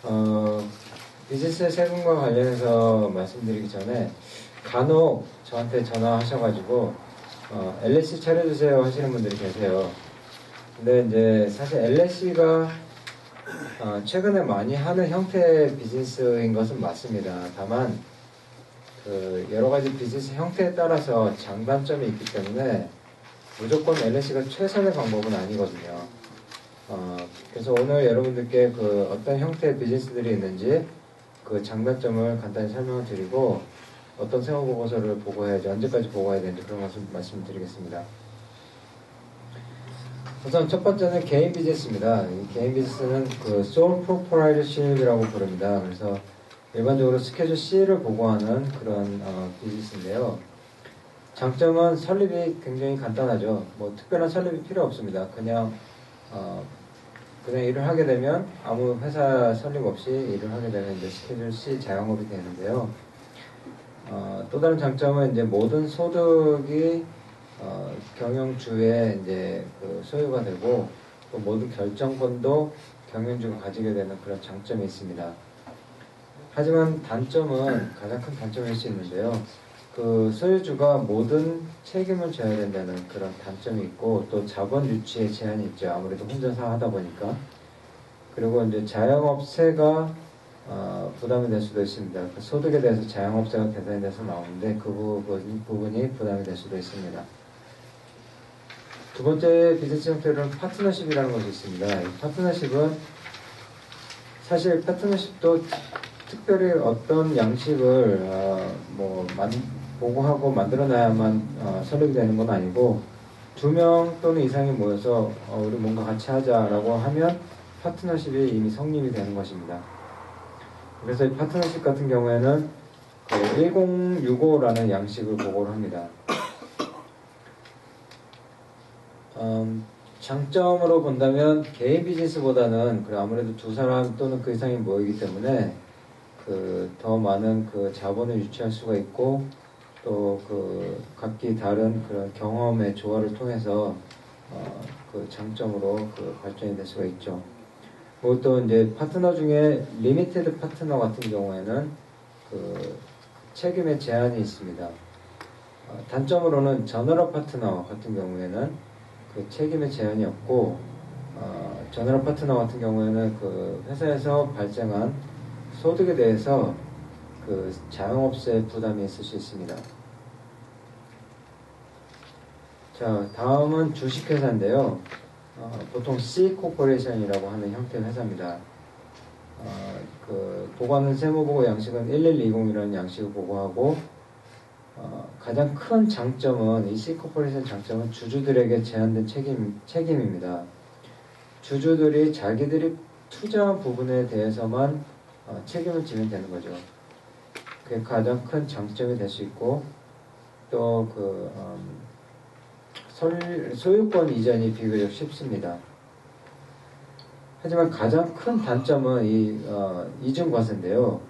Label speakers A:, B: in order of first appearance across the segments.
A: 어, 비즈니스 세금과 관련해서 말씀드리기 전에 간혹 저한테 전화하셔가지고 LLC 차려주세요 하시는 분들이 계세요. 근데 이제 사실 LLC가 최근에 많이 하는 형태의 비즈니스인 것은 맞습니다. 다만 그 여러 가지 비즈니스 형태에 따라서 장단점이 있기 때문에 무조건 LLC가 최선의 방법은 아니거든요. 그래서 오늘 여러분들께 그 어떤 형태의 비즈니스들이 있는지 그 장단점을 간단히 설명을 드리고 어떤 세무보고서를 보고해야지, 언제까지 보고해야 되는지 그런 것을 말씀드리겠습니다. 우선 첫 번째는 개인 비즈니스입니다. 이 개인 비즈니스는 그 Sole Proprietorship이라고 부릅니다. 그래서 일반적으로 스케줄 C를 보고하는 그런 비즈니스인데요. 장점은 설립이 굉장히 간단하죠. 뭐 특별한 설립이 필요 없습니다. 그냥 일을 하게 되면 아무 회사 설립 없이 일을 하게 되면 이제 스케줄 C 자영업이 되는데요. 또 다른 장점은 이제 모든 소득이 경영주의 이제 그 소유가 되고 또 모든 결정권도 경영주가 가지게 되는 그런 장점이 있습니다. 하지만 단점은 가장 큰 단점일 수 있는데요. 그 소유주가 모든 책임을 져야 된다는 그런 단점이 있고 또 자본 유치에 제한이 있죠. 아무래도 혼자서 하다 보니까. 그리고 이제 자영업세가 부담이 될 수도 있습니다. 그 소득에 대해서 자영업세가 계산이 돼서 나오는데 그 부분이 부담이 될 수도 있습니다. 두 번째 비즈니스 형태로는 파트너십이라는 것이 있습니다. 이 파트너십은 사실 파트너십도 특별히 어떤 양식을 보고하고 만들어놔야만 설립이 되는 건 아니고 2명 또는 이상이 모여서 우리 뭔가 같이 하자라고 하면 파트너십이 이미 성립이 되는 것입니다. 그래서 이 파트너십 같은 경우에는 그 1065라는 양식을 보고를 합니다. 장점으로 본다면 개인 비즈니스보다는 아무래도 2사람 또는 그 이상이 모이기 때문에 더 많은 그 자본을 유치할 수가 있고 또 각기 다른 그런 경험의 조화를 통해서 그 장점으로 발전이 될 수가 있죠. 또 이제 파트너 중에 리미티드 파트너 같은 경우에는 책임의 제한이 있습니다. 단점으로는 저너럴 파트너 같은 경우에는 책임의 제한이 없고 저너럴 파트너 같은 경우에는 회사에서 발생한 소득에 대해서 자영업세 부담이 있을 수 있습니다. 자, 다음은 주식회사인데요. 보통 C 코퍼레이션이라고 하는 형태의 회사입니다. 보고하는 세무보고 양식은 1120이라는 양식을 보고하고 가장 큰 장점은 이 C 코퍼레이션 장점은 주주들에게 제한된 책임입니다. 주주들이 자기들이 투자한 부분에 대해서만 책임을 지면 되는 거죠. 그게 가장 큰 장점이 될 수 있고 또 소유권 이전이 비교적 쉽습니다. 하지만 가장 큰 단점은 이중과세인데요.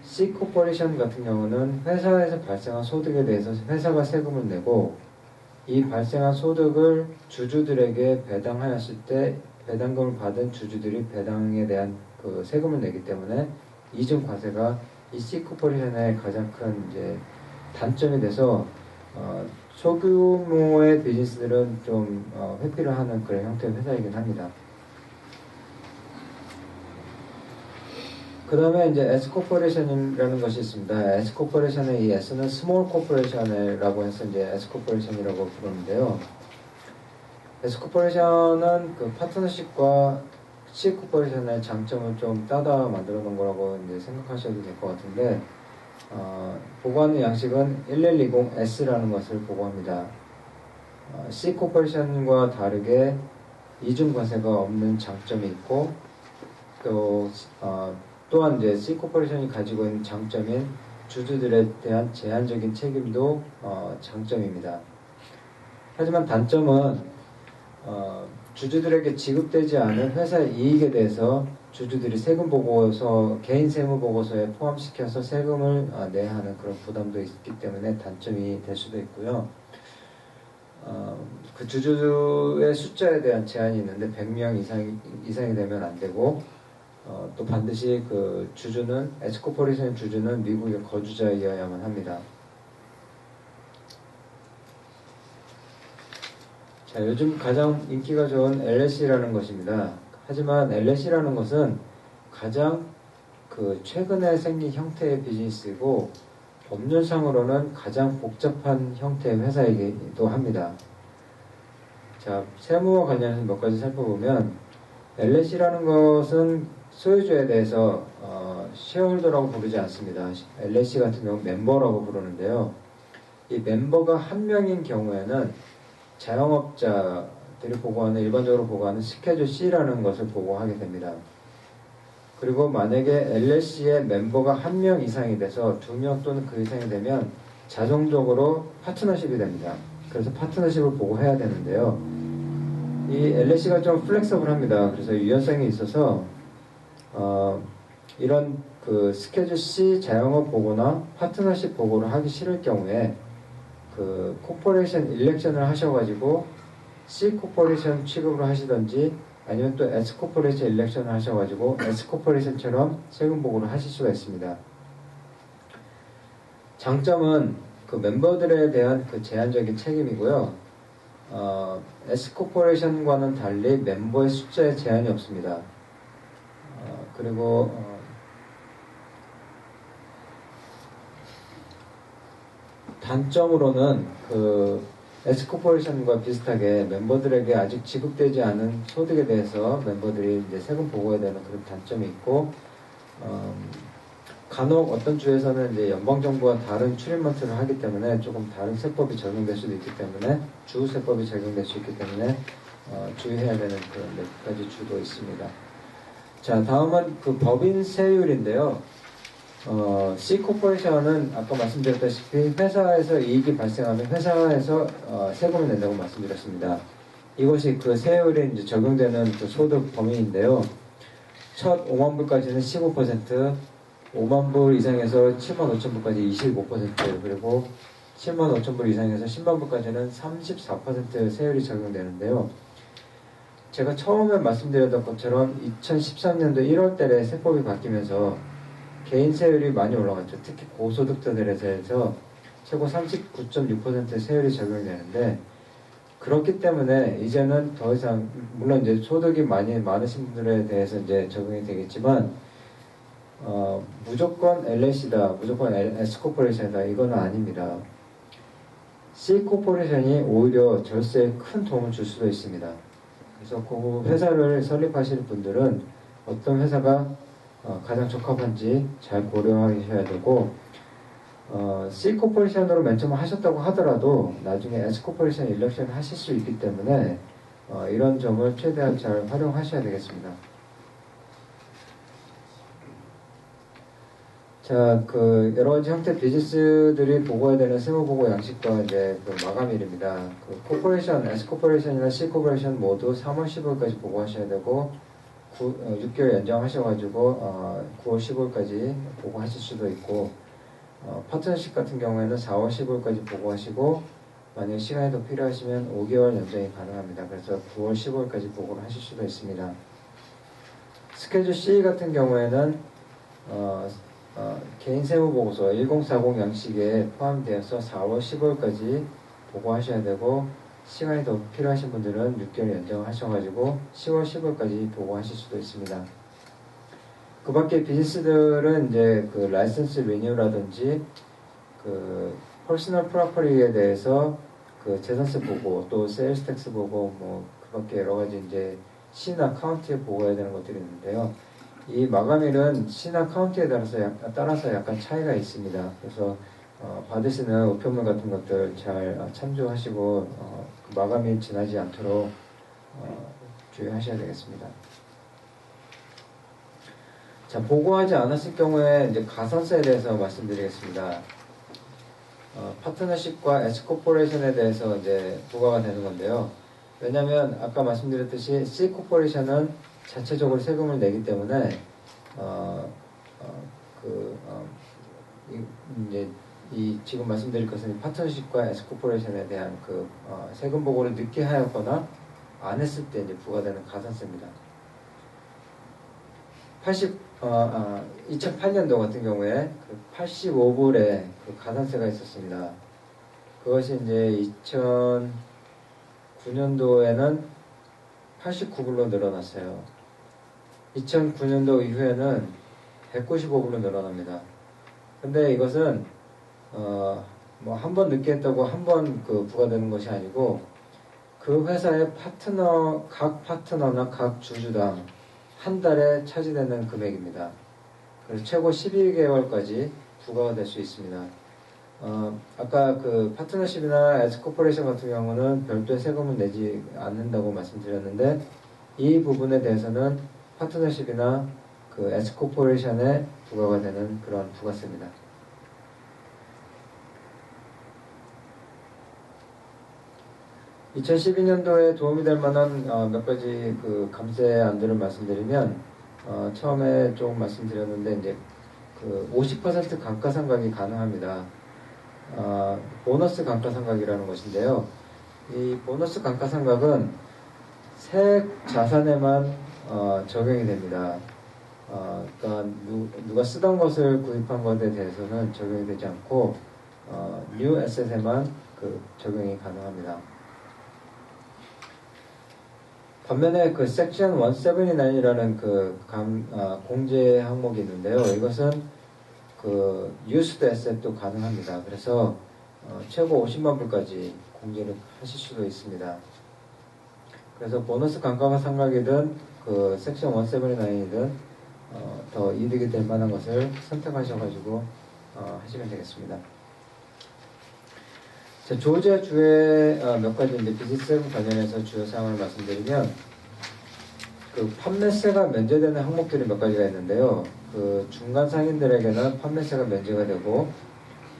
A: C 코퍼레이션 같은 경우는 회사에서 발생한 소득에 대해서 회사가 세금을 내고 이 발생한 소득을 주주들에게 배당하였을 때 배당금을 받은 주주들이 배당에 대한 세금을 내기 때문에 이중과세가 이 C 코퍼레이션의 가장 큰 이제 단점이 돼서 소규모의 비즈니스들은 좀 회피를 하는 그런 형태의 회사이긴 합니다. 그 다음에 이제 S코퍼레이션이라는 것이 있습니다. S코퍼레이션의 이 S는 스몰 코퍼레이션이라고 해서 이제 S코퍼레이션이라고 부르는데요. S코퍼레이션은 파트너십과 C코퍼레이션의 장점을 좀 따다 만들어 놓은 거라고 이제 생각하셔도 될 것 같은데, 보고하는 양식은 1120S라는 것을 보고합니다. C코퍼레이션과 다르게 이중과세가 없는 장점이 있고, 또한 이제 C코퍼레이션이 가지고 있는 장점인 주주들에 대한 제한적인 책임도 장점입니다. 하지만 단점은 주주들에게 지급되지 않은 회사의 이익에 대해서 주주들이 개인 세무 보고서에 포함시켜서 세금을 내야 하는 그런 부담도 있기 때문에 단점이 될 수도 있고요. 그 주주의 숫자에 대한 제한이 있는데 100명 이상이 되면 안 되고 또 반드시 그 주주는 S코퍼레이션 주주는 미국의 거주자이어야만 합니다. 자, 요즘 가장 인기가 좋은 LLC라는 것입니다. 하지만 LLC라는 것은 가장 그 최근에 생긴 형태의 비즈니스이고 법률상으로는 가장 복잡한 형태의 회사이기도 합니다. 자, 세무와 관련해서 몇 가지 살펴보면 LLC라는 것은 소유주에 대해서 쉐어홀더라고 부르지 않습니다. LLC 같은 경우는 멤버라고 부르는데요. 이 멤버가 한 명인 경우에는 자영업자들이 보고하는 일반적으로 보고하는 스케줄 C라는 것을 보고하게 됩니다. 그리고 만약에 LLC의 멤버가 한 명 이상이 돼서 2명 또는 그 이상이 되면 자동적으로 파트너십이 됩니다. 그래서 파트너십을 보고해야 되는데요. 이 LLC가 좀 플렉서블합니다. 그래서 유연성이 있어서 이런 그 스케줄 C 자영업 보고나 파트너십 보고를 하기 싫을 경우에 그 코퍼레이션 일렉션을 하셔가지고 C 코퍼레이션 취급을 하시던지 아니면 또 S 코퍼레이션 일렉션을 하셔가지고 S 코퍼레이션처럼 세금 보고를 하실 수가 있습니다. 장점은 그 멤버들에 대한 그 제한적인 책임이고요. S 코퍼레이션과는 달리 멤버의 숫자에 제한이 없습니다. 그리고 단점으로는 그 S코퍼레이션과 비슷하게 멤버들에게 아직 지급되지 않은 소득에 대해서 멤버들이 이제 세금 보고해야 되는 그런 단점이 있고, 간혹 어떤 주에서는 이제 연방정부와 다른 트리트먼트를 하기 때문에 조금 다른 세법이 적용될 수도 있기 때문에, 주세법이 적용될 수 있기 때문에, 주의해야 되는 그런 몇 가지 주도 있습니다. 자, 다음은 그 법인 세율인데요. C코퍼레이션은 아까 말씀드렸다시피 회사에서 이익이 발생하면 회사에서 세금을 낸다고 말씀드렸습니다. 이것이 그 세율에 이제 적용되는 그 소득 범위인데요. 첫 5만 불까지는 15%, 5만 불 이상에서 7만 5천 불까지 25%, 그리고 7만 5천 불 이상에서 10만 불까지는 34% 세율이 적용되는데요. 제가 처음에 말씀드렸던 것처럼 2013년도 1월 달에 세법이 바뀌면서 개인 세율이 많이 올라갔죠. 특히 고소득자들에 대해서 최고 39.6% 세율이 적용되는데, 그렇기 때문에 이제는 더 이상, 물론 이제 소득이 많으신 분들에 대해서 이제 적용이 되겠지만, 무조건 LLC다, 무조건 S코퍼레이션이다, 이거는 아닙니다. C코퍼레이션이 오히려 절세에 큰 도움을 줄 수도 있습니다. 그래서 그 회사를 설립하실 분들은 어떤 회사가 가장 적합한지 잘 고려하셔야 되고, C코퍼레이션으로 맨 처음 하셨다고 하더라도 나중에 S코퍼레이션 일렉션을 하실 수 있기 때문에 이런 점을 최대한 잘 활용하셔야 되겠습니다. 자, 그 여러 가지 형태 비즈니스들이 보고해야 되는 세무보고 양식과 이제 그 마감일입니다. 그 코퍼레이션, S코퍼레이션이나 C코퍼레이션 모두 3월 15일까지 보고하셔야 되고, 6개월 연장하셔가지고 9월 15일까지 보고하실 수도 있고, 파트너십 같은 경우에는 4월 15일까지 보고하시고, 만약에 시간이 더 필요하시면 5개월 연장이 가능합니다. 그래서 9월 15일까지 보고를 하실 수도 있습니다. 스케줄 C 같은 경우에는 개인 세무보고서 1040 양식에 포함되어서 4월 15일까지 보고하셔야 되고, 시간이 더 필요하신 분들은 6개월 연장하셔가지고 10월 15일까지 보고하실 수도 있습니다. 그 밖에 비즈니스들은 이제 그 라이선스 리뉴라든지 그 퍼스널 프로퍼리에 대해서 그 재산세 보고, 또 세일스 텍스 보고, 뭐 그 밖에 여러 가지 이제 시나 카운티에 보고해야 되는 것들이 있는데요. 이 마감일은 시나 카운티에 따라서 약간 차이가 있습니다. 그래서 받으시는 우편물 같은 것들 잘 참조하시고 그 마감일 지나지 않도록 주의하셔야 되겠습니다. 자, 보고하지 않았을 경우에 이제 가산세에 대해서 말씀드리겠습니다. 파트너십과 S코퍼레이션에 대해서 이제 부과가 되는 건데요. 왜냐하면 아까 말씀드렸듯이 C코퍼레이션은 자체적으로 세금을 내기 때문에 이제 지금 말씀드릴 것은 파트너십과 S코퍼레이션에 대한 그 세금 보고를 늦게 하였거나 안 했을 때 이제 부과되는 가산세입니다. 2008년도 같은 경우에 그 85불의 그 가산세가 있었습니다. 그것이 이제 2009년도에는 89불로 늘어났어요. 2009년도 이후에는 195불로 늘어납니다. 근데 이것은 뭐 한 번 늦게 했다고 한 번 그 부과되는 것이 아니고 그 회사의 각 파트너나 각 주주당 한 달에 차지되는 금액입니다. 그래서 최고 12개월까지 부과가 될 수 있습니다. 아까 그 파트너십이나 S코퍼레이션 같은 경우는 별도의 세금을 내지 않는다고 말씀드렸는데 이 부분에 대해서는 파트너십이나 그 S코퍼레이션에 부과가 되는 그런 부가세입니다. (2012년도에) 도움이 될 만한 몇 가지 그 감세안들을 말씀드리면 처음에 조금 말씀드렸는데 이제 그 50% 감가상각이 가능합니다. 보너스 감가상각이라는 것인데요. 이 보너스 감가상각은 세액 자산에만 적용이 됩니다. 그러니까 누가 쓰던 것을 구입한 것에 대해서는 적용이 되지 않고 뉴 에셋에만 그 적용이 가능합니다. 반면에 그 섹션 179이라는 그 공제 항목이 있는데요. 이것은 그 used asset도 가능합니다. 그래서 최고 50만 불까지 공제를 하실 수도 있습니다. 그래서 보너스 감가상각이든 그 섹션 179이든 더 이득이 될 만한 것을 선택하셔가지고 하시면 되겠습니다. 자, 조지아 주의 몇 가지 이제 비즈세금 관련해서 주요 사항을 말씀드리면 그 판매세가 면제되는 항목들이 몇 가지가 있는데요. 그 중간 상인들에게는 판매세가 면제가 되고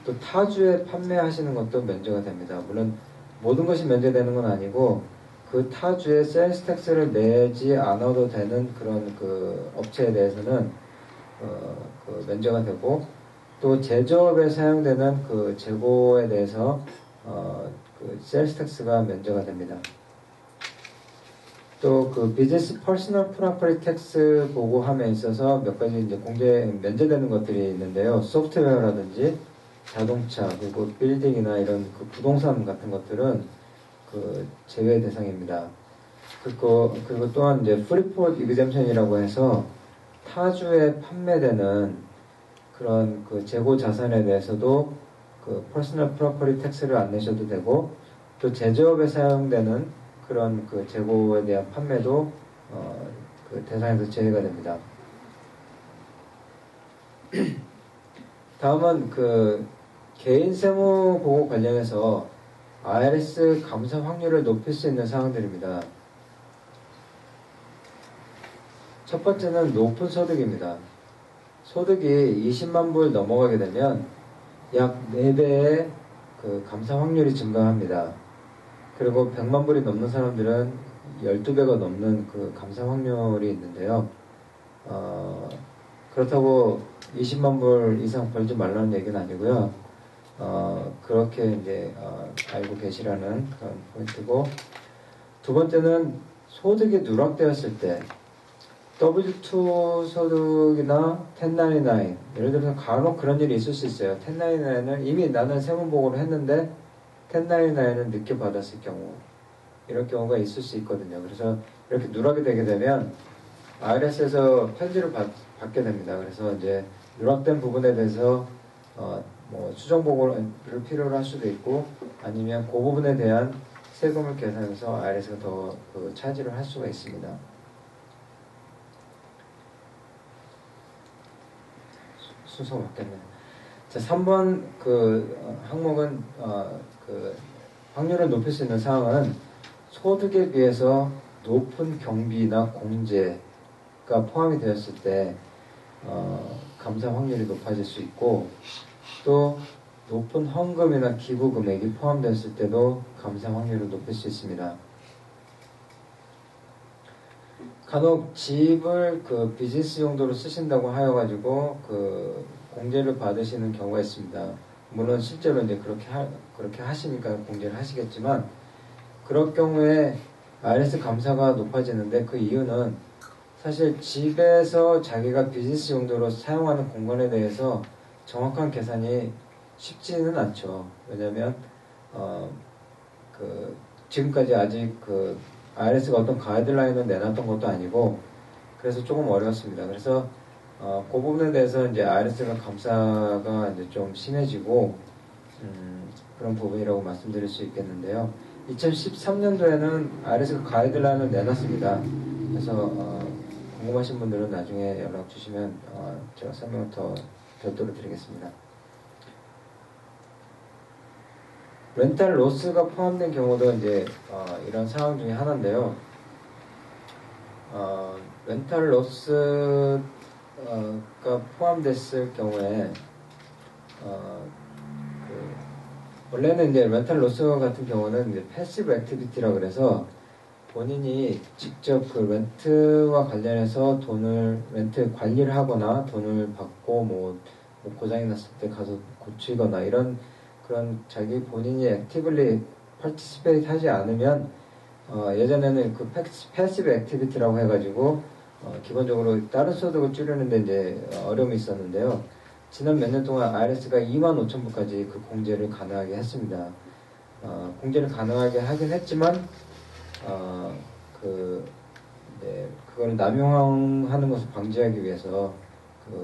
A: 또 타주에 판매하시는 것도 면제가 됩니다. 물론 모든 것이 면제되는 건 아니고 그 타주에 세일스 텍스를 내지 않아도 되는 그런 그 업체에 대해서는 그 면제가 되고 또 제조업에 사용되는 그 재고에 대해서 그 세일스 텍스가 면제가 됩니다. 또 그 비즈니스 퍼스널 프로퍼티 텍스 보고함에 있어서 몇 가지 이제 면제되는 것들이 있는데요. 소프트웨어라든지 자동차 그리고 빌딩이나 이런 그 부동산 같은 것들은 그 제외 대상입니다. 그리고 또한 이제 프리포트 이그젬션이라고 해서 타주에 판매되는 그런 그 재고 자산에 대해서도 그 퍼스널 프로퍼티 텍스를 안 내셔도 되고 또 제조업에 사용되는 그런 그 재고에 대한 판매도 그 대상에서 제외가 됩니다. 다음은 그 개인 세무 보고 관련해서 IRS 감사 확률을 높일 수 있는 사항들입니다. 첫 번째는 높은 소득입니다. 소득이 20만 불 넘어가게 되면 약 4배의 그 감사 확률이 증가합니다. 그리고 100만 불이 넘는 사람들은 12배가 넘는 그 감사 확률이 있는데요. 그렇다고 20만 불 이상 벌지 말라는 얘기는 아니고요. 그렇게 이제 알고 계시라는 그런 포인트고, 두 번째는 소득이 누락되었을 때 W2 소득이나 1099 예를 들어서 간혹 그런 일이 있을 수 있어요. 1099은 이미 나는 세무보고를 했는데 1099은 늦게 받았을 경우 이런 경우가 있을 수 있거든요. 그래서 이렇게 누락이 되게 되면 IRS에서 편지를 받게 됩니다. 그래서 이제 누락된 부분에 대해서 뭐 수정보고를 필요로 할 수도 있고 아니면 그 부분에 대한 세금을 계산해서 IRS가 더 그 차지를 할 수가 있습니다. 순서가 바뀌었네요. 자, 3번 그 항목은 그 확률을 높일 수 있는 사항은 소득에 비해서 높은 경비나 공제가 포함이 되었을 때 감사 확률이 높아질 수 있고 또 높은 헌금이나 기부 금액이 포함되었을 때도 감사 확률을 높일 수 있습니다. 간혹 집을 그 비즈니스 용도로 쓰신다고 하여가지고 그 공제를 받으시는 경우가 있습니다. 물론 실제로 이제 그렇게 하시니까 공제를 하시겠지만 그럴 경우에 IRS 감사가 높아지는데 그 이유는 사실 집에서 자기가 비즈니스 용도로 사용하는 공간에 대해서 정확한 계산이 쉽지는 않죠. 왜냐면 지금까지 아직 IRS가 어떤 가이드라인을 내놨던 것도 아니고 그래서 조금 어려웠습니다. 그래서 그 부분에 대해서 이제 IRS가 감사가 이제 좀 심해지고 그런 부분이라고 말씀드릴 수 있겠는데요. 2013년도에는 IRS가 가이드라인을 내놨습니다. 그래서 궁금하신 분들은 나중에 연락 주시면 제가 설명을 더 별도로 드리겠습니다. 렌탈 로스가 포함된 경우도 이제 이런 상황 중에 하나인데요. 렌탈 로스가 포함됐을 경우에 원래는 이제 렌탈 로스 같은 경우는 이제 패시브 액티비티라 그래서 본인이 직접 그 렌트와 관련해서 렌트 관리를 하거나 돈을 받고 뭐 고장이 났을 때 가서 고치거나 이런 그런 자기 본인이 액티블리 파티시페이트 하지 않으면 예전에는 그 패시브 액티비티라고 해가지고 기본적으로 다른 소득을 줄이는데 이제 어려움이 있었는데요. 지난 몇 년 동안 IRS가 25,000불까지 그 공제를 가능하게 했습니다. 공제를 가능하게 하긴 했지만 그걸 남용하는 것을 방지하기 위해서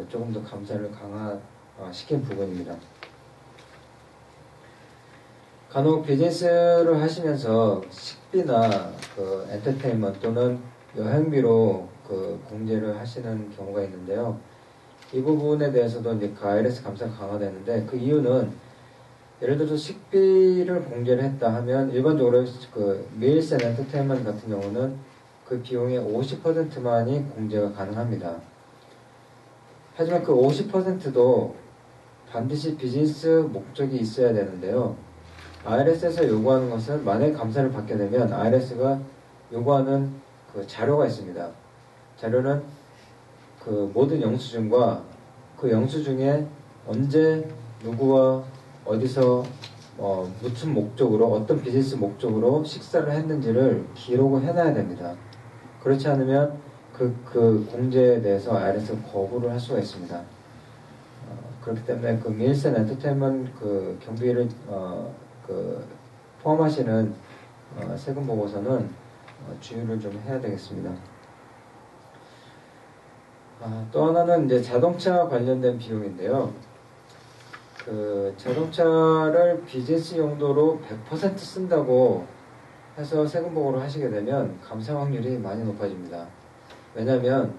A: 조금 더 감사를 강화시킨 부분입니다. 간혹 비즈니스를 하시면서 식비나 엔터테인먼트 또는 여행비로 공제를 하시는 경우가 있는데요. 이 부분에 대해서도 이제 IRS 감사가 강화되는데 그 이유는 예를 들어서 식비를 공제를 했다 하면 일반적으로 meals and entertainment 같은 경우는 그 비용의 50%만이 공제가 가능합니다. 하지만 그 50%도 반드시 비즈니스 목적이 있어야 되는데요. IRS에서 요구하는 것은 만약에 감사를 받게 되면 IRS가 요구하는 자료가 있습니다. 자료는 모든 영수증과 그 영수증에 언제 누구와 어디서 무슨 목적으로 어떤 비즈니스 목적으로 식사를 했는지를 기록을 해놔야 됩니다. 그렇지 않으면 그 공제에 대해서 IRS가 거부를 할 수가 있습니다. 그렇기 때문에 그 밀스 앤 엔터테인먼트 경비를 포함하시는 세금 보고서는 주의를 좀 해야 되겠습니다. 또 하나는 이제 자동차 관련된 비용인데요. 자동차를 비즈니스 용도로 100% 쓴다고 해서 세금 보고를 하시게 되면 감사 확률이 많이 높아집니다. 왜냐하면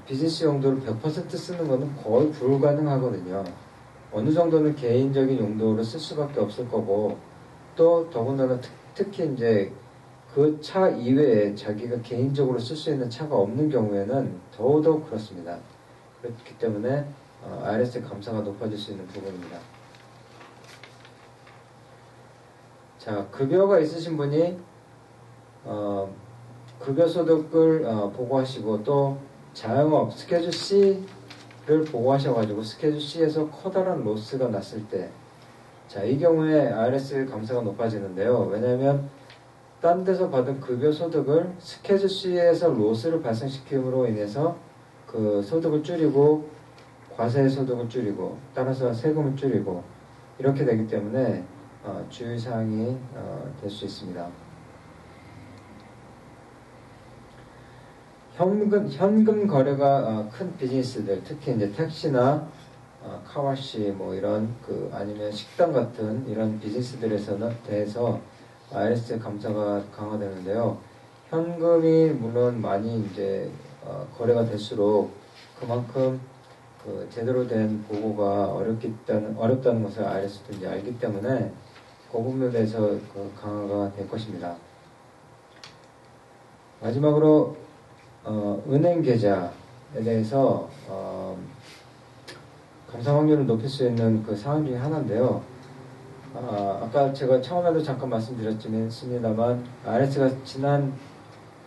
A: 비즈니스 용도로 100% 쓰는 것은 거의 불가능하거든요. 어느 정도는 개인적인 용도로 쓸 수밖에 없을 거고 또 더군다나 특히 이제 그 차 이외에 자기가 개인적으로 쓸 수 있는 차가 없는 경우에는 더더욱 그렇습니다. 그렇기 때문에 IRS 감사가 높아질 수 있는 부분입니다. 자, 급여가 있으신 분이 급여 소득을 보고하시고 또 자영업 스케줄 C를 보고하셔가지고 스케줄 C에서 커다란 로스가 났을 때, 자, 이 경우에 IRS 감사가 높아지는데요. 왜냐하면 딴 데서 받은 급여 소득을 스케줄 C에서 로스를 발생시킴으로 인해서 그 소득을 줄이고 과세 소득을 줄이고 따라서 세금을 줄이고 이렇게 되기 때문에 주의사항이 될 수 있습니다. 현금 거래가 큰 비즈니스들, 특히 이제 택시나 카와시 뭐 이런 아니면 식당 같은 이런 비즈니스들에서는 대해서 IRS 감사가 강화되는데요. 현금이 물론 많이 이제 거래가 될수록 그만큼 제대로 된 보고가 어렵다는 것을 IRS도 이제 알기 때문에 그 부분에 대해서 강화가 될 것입니다. 마지막으로 은행 계좌에 대해서 감사 확률을 높일 수 있는 사항 중에 하나인데요. 아까 제가 처음에도 잠깐 말씀드렸습니다만 IRS가 지난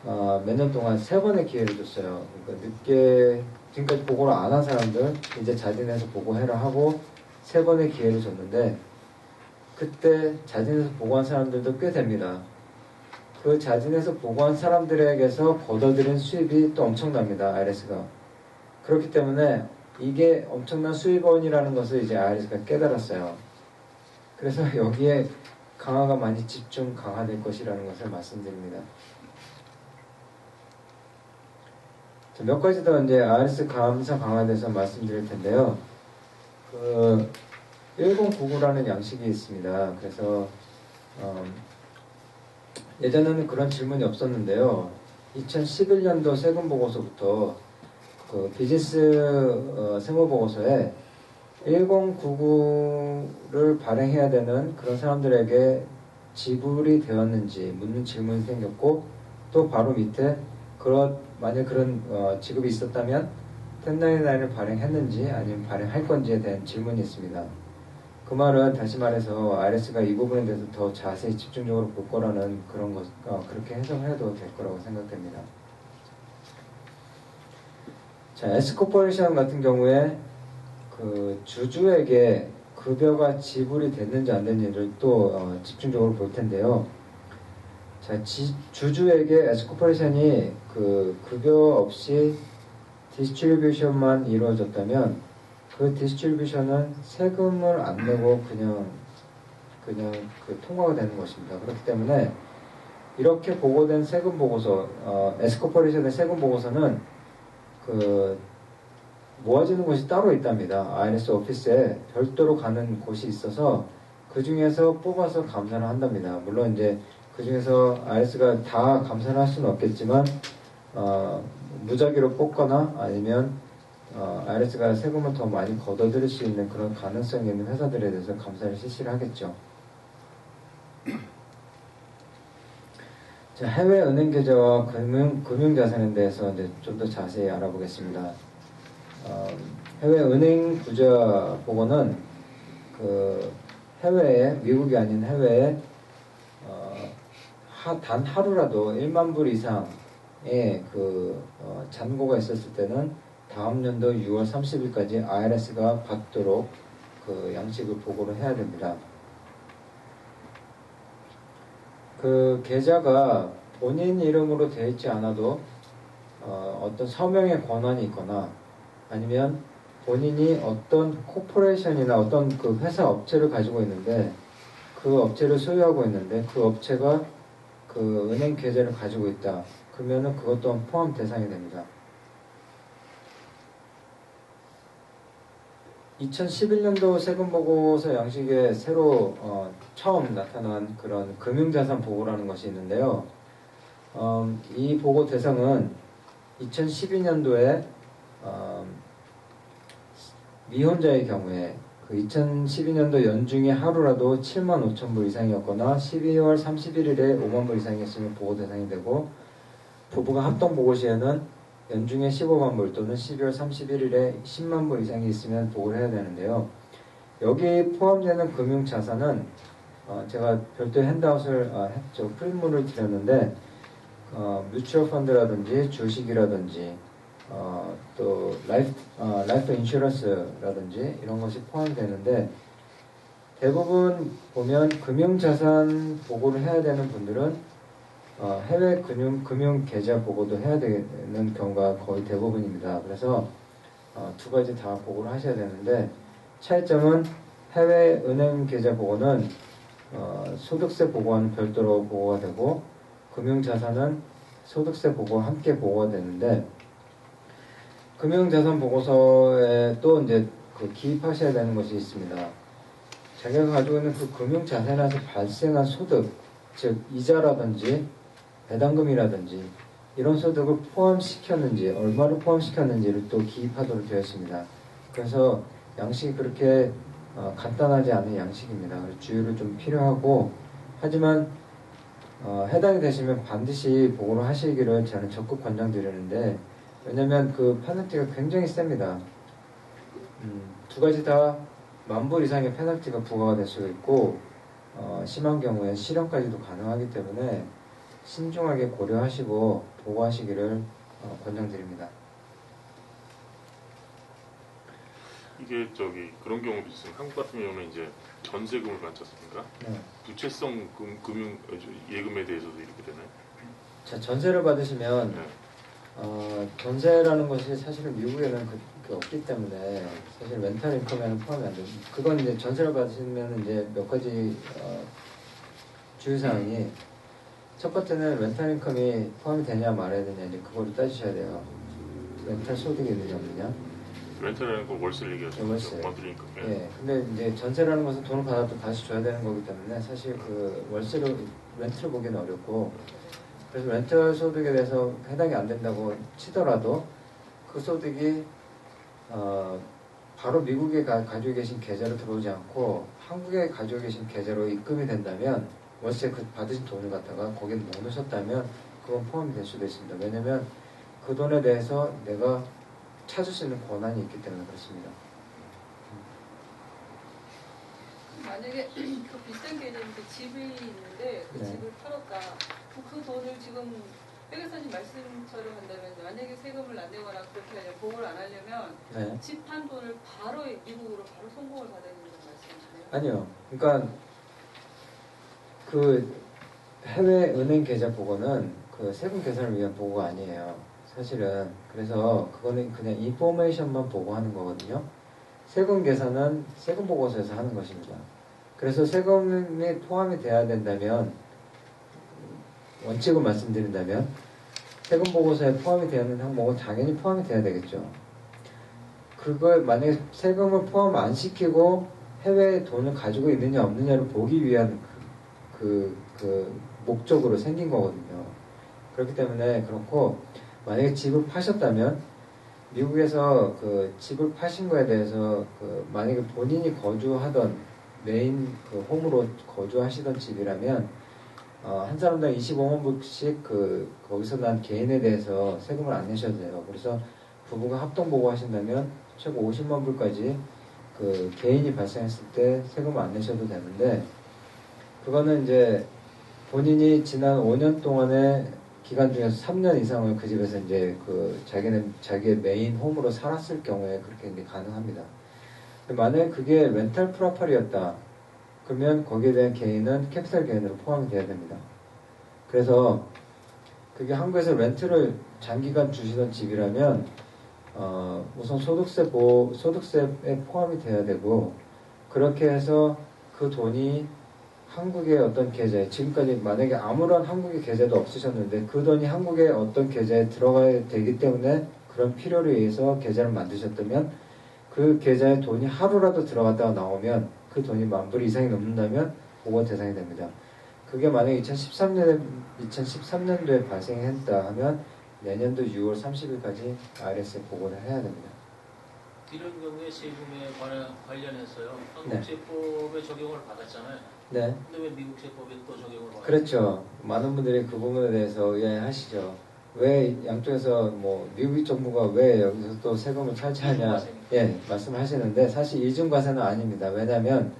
A: 몇 년 동안 3번의 기회를 줬어요. 그러니까 늦게 지금까지 보고를 안 한 사람들 이제 자진해서 보고해라 하고 3번의 기회를 줬는데 그때 자진해서 보고한 사람들도 꽤 됩니다. 그 자진해서 보고한 사람들에게서 걷어들인 수입이 또 엄청납니다. IRS가. 그렇기 때문에 이게 엄청난 수입원이라는 것을 이제 IRS가 깨달았어요. 그래서 여기에 강화가 많이 집중 강화될 것이라는 것을 말씀드립니다. 몇 가지 더 이제 IRS 감사 강화에 대해서 말씀드릴 텐데요. 1099라는 양식이 있습니다. 그래서 예전에는 그런 질문이 없었는데요. 2011년도 세금 보고서부터 그 비즈니스 세무 보고서에 1099를 발행해야 되는 그런 사람들에게 지불이 되었는지 묻는 질문이 생겼고, 또 바로 밑에 만약 그런 지급이 있었다면 1099을 발행했는지 아니면 발행할 건지에 대한 질문이 있습니다. 그 말은 다시 말해서 IRS가 이 부분에 대해서 더 자세히 집중적으로 볼 거라는 그런 것, 그렇게 해석해도 될 거라고 생각됩니다. 자, S코퍼레이션 같은 경우에 그 주주에게 급여가 지불이 됐는지 안 됐는지를 또 집중적으로 볼 텐데요. 자, 주주에게 S코퍼레이션이 그 급여 없이 디스트리뷰션만 이루어졌다면 그 디스트리뷰션은 세금을 안 내고 그냥 그 통과가 되는 것입니다. 그렇기 때문에 이렇게 보고된 세금 보고서, S코퍼레이션의 세금 보고서는 그 모아지는 곳이 따로 있답니다. IRS 오피스에 별도로 가는 곳이 있어서 그 중에서 뽑아서 감사를 한답니다. 물론 이제 그 중에서 IRS가 다 감사를 할 수는 없겠지만 무작위로 뽑거나 아니면 IRS가 세금을 더 많이 걷어들일 수 있는 그런 가능성이 있는 회사들에 대해서 감사를 실시를 하겠죠. 자, 해외 은행 계좌와 금융자산에 대해서 이제 좀 더 자세히 알아보겠습니다. 해외 은행 부자 보고는 그 해외에, 미국이 아닌 해외에 단 하루라도 1만 불 이상의 잔고가 있었을 때는 다음 연도 6월 30일까지 IRS가 받도록 그 양식을 보고를 해야 됩니다. 그 계좌가 본인 이름으로 되어 있지 않아도 어떤 서명의 권한이 있거나 아니면 본인이 어떤 코퍼레이션이나 어떤 그 회사 업체를 가지고 있는데 그 업체를 소유하고 있는데 그 업체가 그 은행 계좌를 가지고 있다. 그러면은 그것 또한 포함 대상이 됩니다. 2011년도 세금보고서 양식에 새로 처음 나타난 그런 금융자산 보고라는 것이 있는데요. 이 보고 대상은 2012년도에 미혼자의 경우에 그 2012년도 연중에 하루라도 7만 5천 불 이상이었거나 12월 31일에 5만 불 이상이었으면 보고 대상이 되고, 부부가 합동 보고 시에는 연중에 15만 불 또는 12월 31일에 10만 불 이상이 있으면 보고를 해야 되는데요. 여기 포함되는 금융자산은 제가 별도 핸드아웃을 프린트물을 드렸는데 뮤추얼 펀드라든지 주식이라든지 또 라이프 인슈런스라든지 이런 것이 포함되는데, 대부분 보면 금융자산 보고를 해야 되는 분들은 해외 금융 계좌 보고도 해야 되는 경우가 거의 대부분입니다. 그래서 두 가지 다 보고를 하셔야 되는데, 차이점은 해외 은행 계좌 보고는 소득세 보고와는 별도로 보고가 되고, 금융자산은 소득세 보고와 함께 보고가 되는데, 금융자산 보고서에 또 이제 그 기입하셔야 되는 것이 있습니다. 자기가 가지고 있는 그 금융자산에서 발생한 소득, 즉 이자라든지 배당금이라든지 이런 소득을 포함시켰는지, 얼마를 포함시켰는지를 또 기입하도록 되어 있습니다. 그래서 양식이 그렇게 간단하지 않은 양식입니다. 그래서 주의를 좀 필요하고, 하지만 해당이 되시면 반드시 보고를 하시기를 저는 적극 권장드리는데, 왜냐면 그 페널티가 굉장히 셉니다. 두 가지 다 10,000불 이상의 페널티가 부과가 될 수가 있고, 심한 경우에 실형까지도 가능하기 때문에 신중하게 고려하시고 보고하시기를 권장드립니다.
B: 이게 그런 경우도 있어요. 한국 같은 경우는 이제 전세금을 받지 않습니까?
A: 네.
B: 부채성 금융 예금에 대해서도 이렇게 되나요?
A: 자, 전세를 받으시면
B: 네.
A: 전세라는 것이 사실은 미국에는 그게 없기 때문에 사실 렌탈 인컴에는 포함이 안 돼요. 그건 이제 전세를 받으시면 이제 몇 가지 주의사항이 첫 번째는 렌탈 인컴이 포함이 되냐 말아야 되냐 이제 그거를 따지셔야 돼요. 렌탈 소득이 있느냐 없느냐.
B: 렌탈이라는 건 월세를 얘기하죠.
A: 네, 월세.
B: 먼트리 인컴.
A: 예. 근데 이제 전세라는 것은 돈을 받아도 다시 줘야 되는 거기 때문에 사실 월세로 렌트를 보기는 어렵고 그래서 렌탈 소득에 대해서 해당이 안 된다고 치더라도 그 소득이 바로 미국에 가지고 계신 계좌로 들어오지 않고 한국에 가지고 계신 계좌로 입금이 된다면 월세 받으신 돈을 갖다가 거기에 넣으셨다면 그건 포함이 될 수도 있습니다. 왜냐면 그 돈에 대해서 내가 찾을 수 있는 권한이 있기 때문에 그렇습니다.
C: 만약에 그 비슷한 개념이 집이 있는데 그
A: 네.
C: 집을 팔았다. 그 돈을 지금 백여사님 말씀처럼 한다면 만약에 세금을 안 내거나 그렇게 보고를 안 하려면
A: 네.
C: 집 판 돈을 바로 미국으로 바로 송금을 받아야 된다는 말씀이시네요.
A: 아니요. 그러니까 그 해외 은행 계좌 보고는 그 세금 계산을 위한 보고가 아니에요. 사실은 그래서 그거는 그냥 인포메이션만 보고하는 거거든요. 세금 계산은 세금 보고서에서 하는 것입니다. 그래서 세금이 포함이 돼야 된다면 원칙을 말씀드린다면 세금 보고서에 포함이 되어 있는 항목은 당연히 포함이 돼야 되겠죠. 그걸 만약에 세금을 포함 안 시키고 해외에 돈을 가지고 있느냐 없느냐를 보기 위한 그 목적으로 생긴 거거든요. 그렇기 때문에 그렇고 만약에 집을 파셨다면 미국에서 그 집을 파신 거에 대해서 만약에 본인이 거주하던 메인 홈으로 거주하시던 집이라면 한 사람당 25만 불씩 거기서 난 개인에 대해서 세금을 안 내셔도 돼요. 그래서 부부가 합동 보고 하신다면 최고 50만 불까지 그 개인이 발생했을 때 세금을 안 내셔도 되는데 그거는 이제 본인이 지난 5년 동안의 기간 중에서 3년 이상을 그 집에서 이제 자기의 메인 홈으로 살았을 경우에 그렇게 이제 가능합니다. 만약에 그게 렌탈 프로퍼리였다. 그러면 거기에 대한 개인은 캐피탈 개인으로 포함이 돼야 됩니다. 그래서 그게 한국에서 렌트를 장기간 주시던 집이라면 우선 소득세에 포함이 돼야 되고 그렇게 해서 그 돈이 한국의 어떤 계좌에 지금까지 만약에 아무런 한국의 계좌도 없으셨는데 그 돈이 한국의 어떤 계좌에 들어가야 되기 때문에 그런 필요를 위해서 계좌를 만드셨다면 그 계좌에 돈이 하루라도 들어갔다가 나오면 그 돈이 10,000불 이상이 넘는다면 보고 대상이 됩니다. 그게 만약에 2013년도에 발생했다 하면 내년도 6월 30일까지 IRS에 보고를 해야 됩니다.
D: 이런 경우에 세금에 관련해서요. 한국
A: 네.
D: 세법에 적용을 받았잖아요.
A: 네.
D: 근데 왜 미국 세법에 또 적용을 받았어요?
A: 그렇죠. 많은 분들이 그 부분에 대해서 의아해하시죠. 왜 양쪽에서 미국 정부가 왜 여기서 또 세금을 탈취하냐, 예, 말씀하시는데 사실 이중과세는 아닙니다. 왜냐하면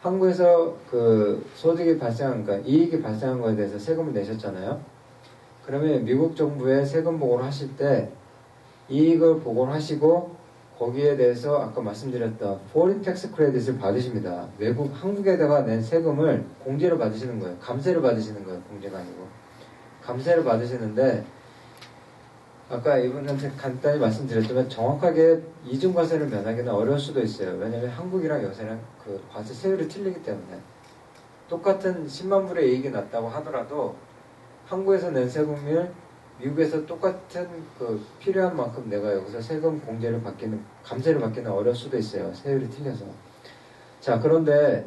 A: 한국에서 그 소득이 그러니까 이익이 발생한 거에 대해서 세금을 내셨잖아요. 그러면 미국 정부에 세금 보고를 하실 때 이익을 보고를 하시고 거기에 대해서 아까 말씀드렸던 foreign tax credit을 받으십니다. 한국에다가 낸 세금을 공제를 받으시는 거예요. 감세를 받으시는 거예요. 공제가 아니고. 감세를 받으시는데 아까 이분한테 간단히 말씀드렸지만 정확하게 이중과세를 면하기는 어려울 수도 있어요. 왜냐하면 한국이랑 요새는 그 과세 세율이 틀리기 때문에 똑같은 10만 불의 이익이 났다고 하더라도 한국에서 낸 세금을 미국에서 똑같은 필요한 만큼 내가 여기서 세금 감세를 받기는 어려울 수도 있어요. 세율이 틀려서. 자, 그런데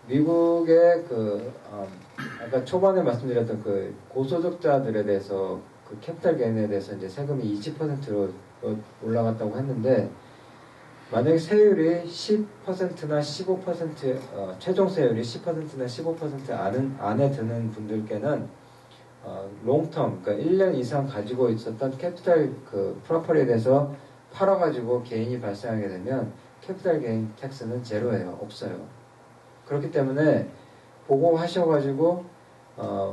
A: 미국의 아까 초반에 말씀드렸던 고소득자들에 대해서 캐피탈 게인에 대해서 이제 세금이 20%로 올라갔다고 했는데 만약에 세율이 10%나 15% 최종 세율이 10%나 15% 안에 드는 분들께는 롱텀, 그러니까 1년 이상 가지고 있었던 캐피탈 프로퍼리에 대해서 팔아가지고 개인이 발생하게 되면 캐피탈 게인 텍스는 제로예요. 없어요. 그렇기 때문에 보고하셔가지고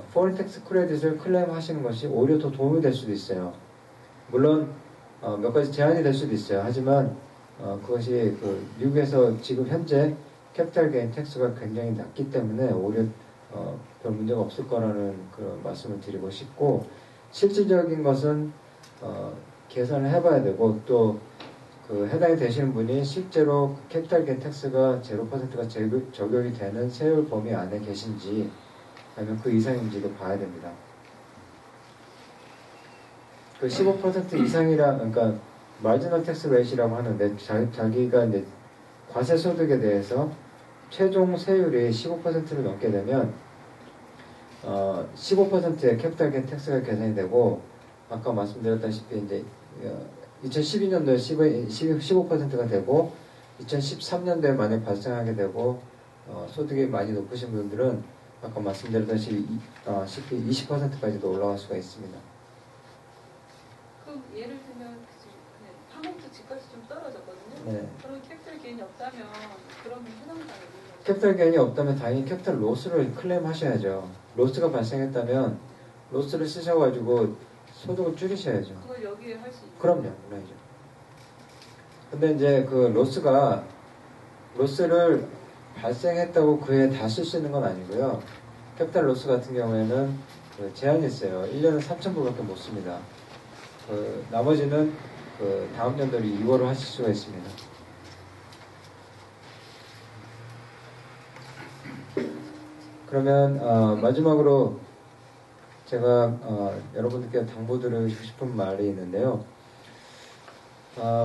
A: foreign tax credit을 클레임 하시는 것이 오히려 더 도움이 될 수도 있어요. 물론 몇 가지 제한이 될 수도 있어요. 하지만 그것이 그 미국에서 지금 현재 캐피탈 게인 텍스가 굉장히 낮기 때문에 오히려 별 문제가 없을 거라는 그런 말씀을 드리고 싶고, 실질적인 것은 계산을 해봐야 되고, 또 그 해당이 되시는 분이 실제로 캐피탈 게인 텍스가 0%가 적용이 되는 세율 범위 안에 계신지 아니면 그 이상인지도 봐야 됩니다. 그 15% 이상이라, 그러니까 마지널 텍스 레이시라고 하는데 자기가 이제 과세 소득에 대해서 최종 세율이 15%를 넘게 되면 15%의 캐피탈 게인 텍스가 계산이 되고, 아까 말씀드렸다시피 이제 2012년도에 15%가 되고 2013년도에 만약 발생하게 되고 소득이 많이 높으신 분들은 아까 말씀드렸다시피 20%까지도 올라갈 수가 있습니다.
C: 그럼 예를 들면 한국도 집값이 좀 떨어졌거든요.
A: 네.
C: 그럼 캐피탈 게인이 없다면 그러면 해당당하는
A: 캐피탈 게인이 없다면 당연히 캐피탈 로스를 클레임하셔야죠. 로스가 발생했다면 로스를 쓰셔가지고 소득을 줄이셔야죠.
C: 그걸 여기에 할 수 있어요?
A: 그럼요, 물론이죠. 근데 이제 그 로스를 발생했다고 그에 다 쓸 수 있는 건 아니고요. 캐피탈 로스 같은 경우에는 그 제한이 있어요. 1년에 3,000불밖에 못 씁니다. 나머지는 그 다음 연도를 2월로 하실 수가 있습니다. 그러면 마지막으로 제가 여러분들께 당부드리고 싶은 말이 있는데요.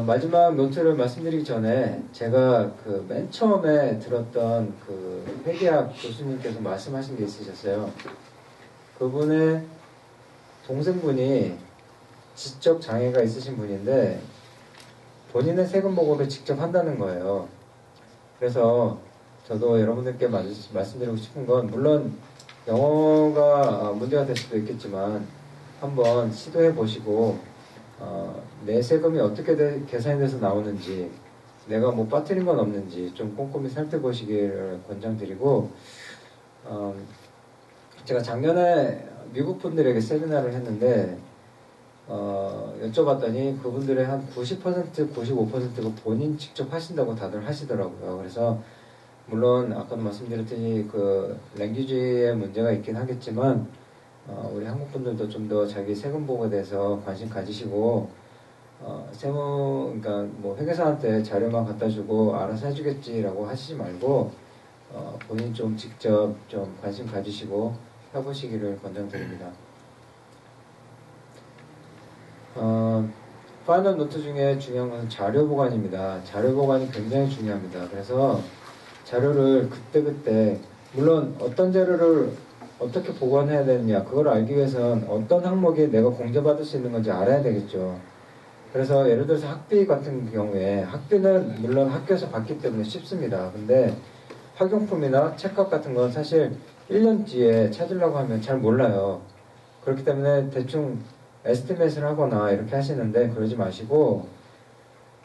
A: 마지막 노트를 말씀드리기 전에 제가 그 맨 처음에 들었던 그 회계학 교수님께서 말씀하신 게 있으셨어요. 그분의 동생분이 지적 장애가 있으신 분인데 본인의 세금 보고를 직접 한다는 거예요. 그래서 저도 여러분들께 말씀드리고 싶은 건, 물론 영어가 문제가 될 수도 있겠지만 한번 시도해 보시고 내 세금이 어떻게 계산이 돼서 나오는지, 내가 뭐 빠뜨린 건 없는지 좀 꼼꼼히 살펴보시기를 권장드리고, 제가 작년에 미국 분들에게 세미나를 했는데 여쭤봤더니 그분들의 한 90%, 95%가 본인 직접 하신다고 다들 하시더라고요. 그래서 물론 아까도 말씀드렸더니 그 랭귀지에 문제가 있긴 하겠지만 우리 한국 분들도 좀 더 자기 세금 보고에 대해서 관심 가지시고, 그러니까 뭐 회계사한테 자료만 갖다 주고 알아서 해주겠지라고 하시지 말고 본인 좀 직접 좀 관심 가지시고 해보시기를 권장드립니다. 파이널 노트 중에 중요한 것은 자료 보관입니다. 자료 보관이 굉장히 중요합니다. 그래서 자료를 그때그때, 물론 어떤 자료를 어떻게 보관해야 되느냐, 그걸 알기 위해서는 어떤 항목이 내가 공제받을 수 있는 건지 알아야 되겠죠. 그래서 예를 들어서 학비 같은 경우에, 학비는 물론 학교에서 받기 때문에 쉽습니다. 근데 학용품이나 책값 같은 건 사실 1년 뒤에 찾으려고 하면 잘 몰라요. 그렇기 때문에 대충 에스티메이트를 하거나 이렇게 하시는데 그러지 마시고,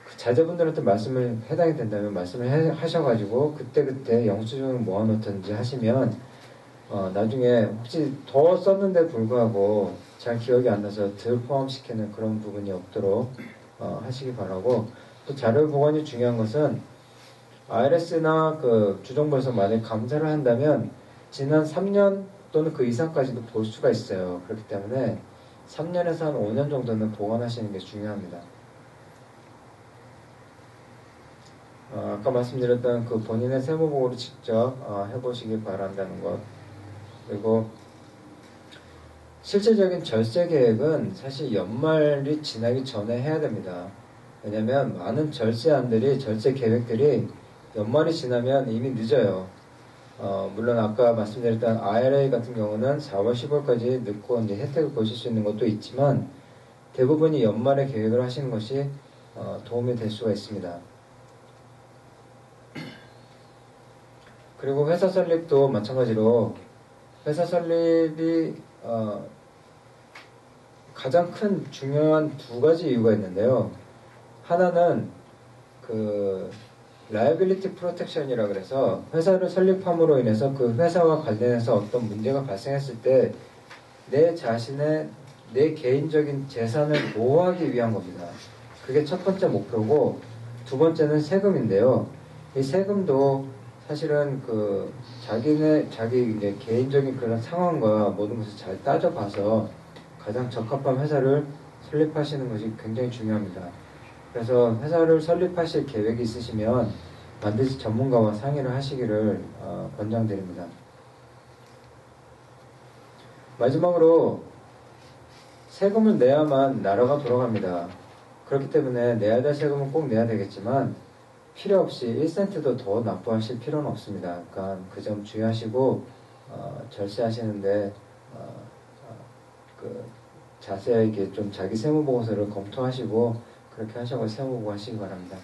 A: 그 자제분들한테 말씀을 해당이 된다면 말씀을 하셔가지고 그때그때 영수증을 모아놓든지 하시면 나중에 혹시 더 썼는데 불구하고 잘 기억이 안 나서 덜 포함시키는 그런 부분이 없도록 하시기 바라고, 또 자료 보관이 중요한 것은 IRS나 그 주정부에서 만약 감사를 한다면 지난 3년 또는 그 이상까지도 볼 수가 있어요. 그렇기 때문에 3년에서 한 5년 정도는 보관하시는 게 중요합니다. 아까 말씀드렸던 그 본인의 세무보고를 직접 해보시기 바란다는 것, 그리고 실질적인 절세 계획은 사실 연말이 지나기 전에 해야 됩니다. 왜냐하면 많은 절세안들이, 절세 계획들이 연말이 지나면 이미 늦어요. 물론 아까 말씀드렸던 IRA 같은 경우는 4월 10월까지 늦고 이제 혜택을 보실 수 있는 것도 있지만 대부분이 연말에 계획을 하시는 것이 도움이 될 수가 있습니다. 그리고 회사 설립도 마찬가지로, 회사 설립이 가장 큰 중요한 두 가지 이유가 있는데요. 하나는 그 liability protection이라 그래서 회사를 설립함으로 인해서 그 회사와 관련해서 어떤 문제가 발생했을 때 내 자신의, 내 개인적인 재산을 보호하기 위한 겁니다. 그게 첫 번째 목표고, 두 번째는 세금인데요. 이 세금도 사실은 자기 이제 개인적인 그런 상황과 모든 것을 잘 따져봐서 가장 적합한 회사를 설립하시는 것이 굉장히 중요합니다. 그래서 회사를 설립하실 계획이 있으시면 반드시 전문가와 상의를 하시기를 권장드립니다. 마지막으로 세금을 내야만 나라가 돌아갑니다. 그렇기 때문에 내야 될 세금은 꼭 내야 되겠지만 필요 없이 1센트도 더 납부하실 필요는 없습니다. 그러니까 그 점 주의하시고 절세하시는데 자세하게 좀 자기 세무보고서를 검토하시고 그렇게 하셔서 세무보고 하시기 바랍니다.